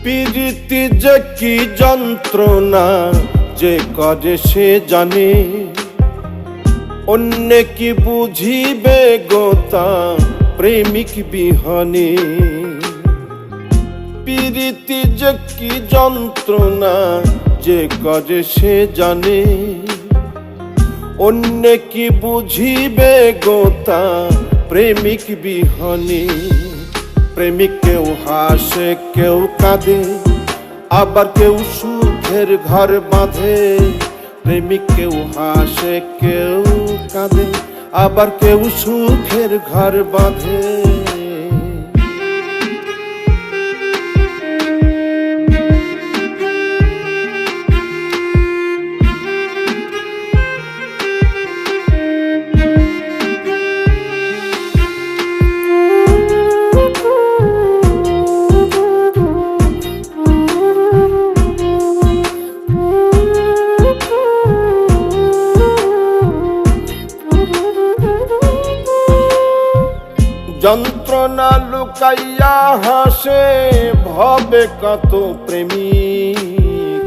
প্রীতি যে কি যন্ত্রণা যে করে সে জানে, অন্য কি বুঝিবে গোতা প্রেমিক বিহনে। প্রীতি যে কি যন্ত্রণা যে করে সে জানে, অন্য কি বুঝিবে গোতা প্রেমিক বিহনে। প্রেমিক কেউ হাসে কেউ কাঁদে, আবার কেউ সুখের ঘর বাঁধে। প্রেমিক কেউ হাসে কেউ কাঁদে, আবার কেউ সুখের ঘর বাঁধে। যন্ত্রণা লুকাইয়া হাসে ভবে কত প্রেমিক,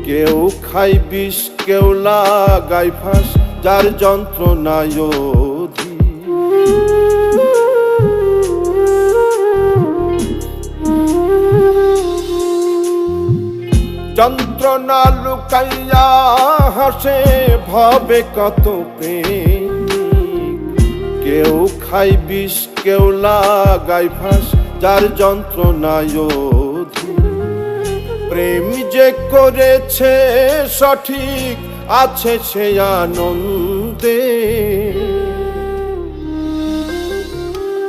কেউ খাই বিষ কেউ লাগাই ফাঁস, যার যন্ত্রণায় অধিক। যন্ত্রণা লুকাইয়া হাসে ভবে কত প্রেমিক, কেউ খাই বিষ কেউ লাগাই ফাঁস, যার যন্ত্রণায় অধিক। প্রেম যে করেছে সঠিক আছে সে আনন্দে।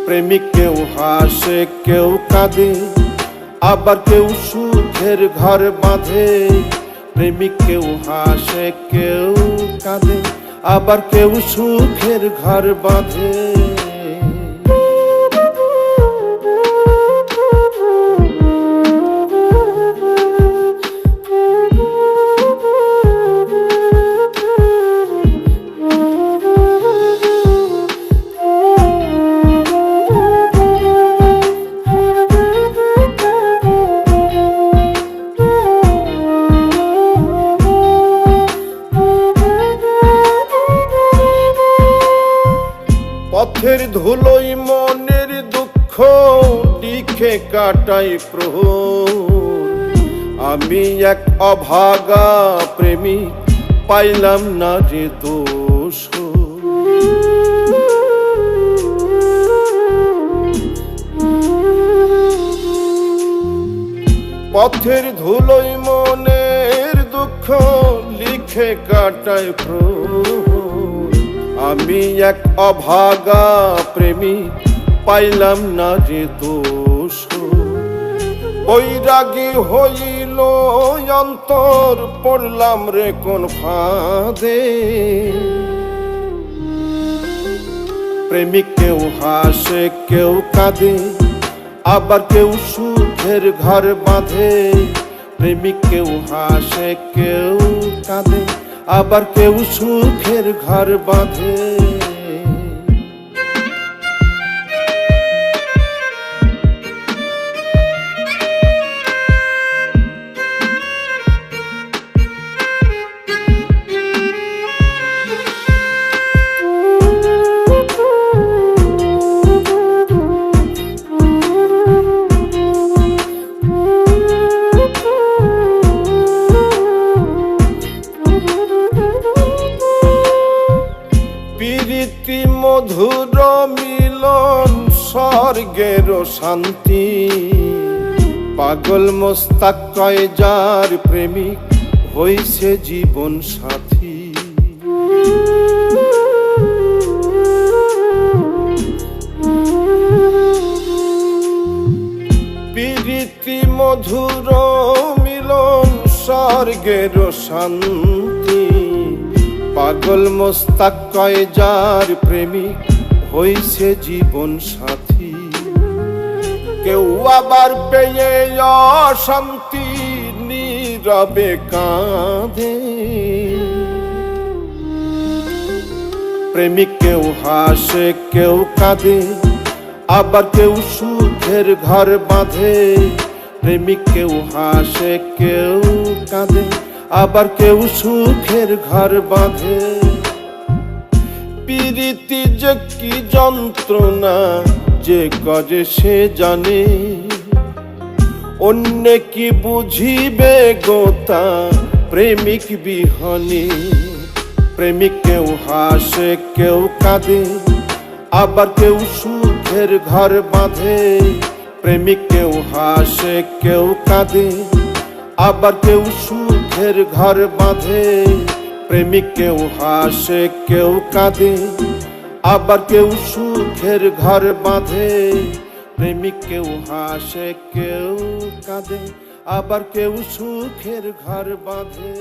প্রেমিক কেউ হাসে কেউ কাঁদে, আবার কেউ সুখের ঘর বাঁধে। প্রেমিক কেউ হাসে কেউ কাঁদে, আবার কেউ সুখের ঘর বাঁধে। পথের ধুলোই মনের দুঃখ লিখে কাটাই প্রহর। আমি এক অভাগা প্রেমিক পাইলাম না যে দোষ। পথের ধুলোই মনের দুঃখ লিখে কাটাই প্রহর। আমি এক অভাগা প্রেমিক পাইলাম না যে দোষ। বৈরাগী হইল অন্তর পড়লাম রে কোন ফাঁদে। প্রেমিক কেউ হাসে কেউ কাঁদে, আবার কেউ সুখের ঘর বাঁধে। প্রেমিক কেউ হাসে কেউ কাঁদে, আবার কেউ সুখের ঘর বাঁধে। প্রীতি মধুর মিলন স্বর্গের শান্তি। পাগল মোস্তাক কয় যার প্রেমিক হইছে জীবন সাথী। মধুর মিলন স্বর্গের শান্তি, পাগল মোস্তাক কয় যার প্রেমিক হইছে জীবন সাথী। কেউ আবার পেয়ে অশান্তি নীরবে কাঁদে, প্রেমিক কেউ হাসে কেউ কাঁদে, আবার কেউ সুখের ঘর বাঁধে। প্রেমিক কেউ হাসে কেউ কাঁদে, আবার কেউ সুখের ঘর বাঁধে। প্রীতি যে কি যন্ত্রণা যে করে সে জানে, অন্য কি বুঝিবে গোতা প্রেমিক বিহনে। প্রেমিক কেউ হাসে কেউ কাঁদে, আবার কেউ সুখের ঘর বাঁধে। প্রেমিক কেউ হাসে কেউ কাঁদে, আবার কেউ সুখের ঘর বাঁধে। প্রেমিক কেউ হাসে কেউ কাঁদে, আবার কেউ সুখের ঘর বাঁধে। প্রেমিক কেউ হাসে কেউ কাঁদে, আবার কেউ সুখের ঘর বাঁধে।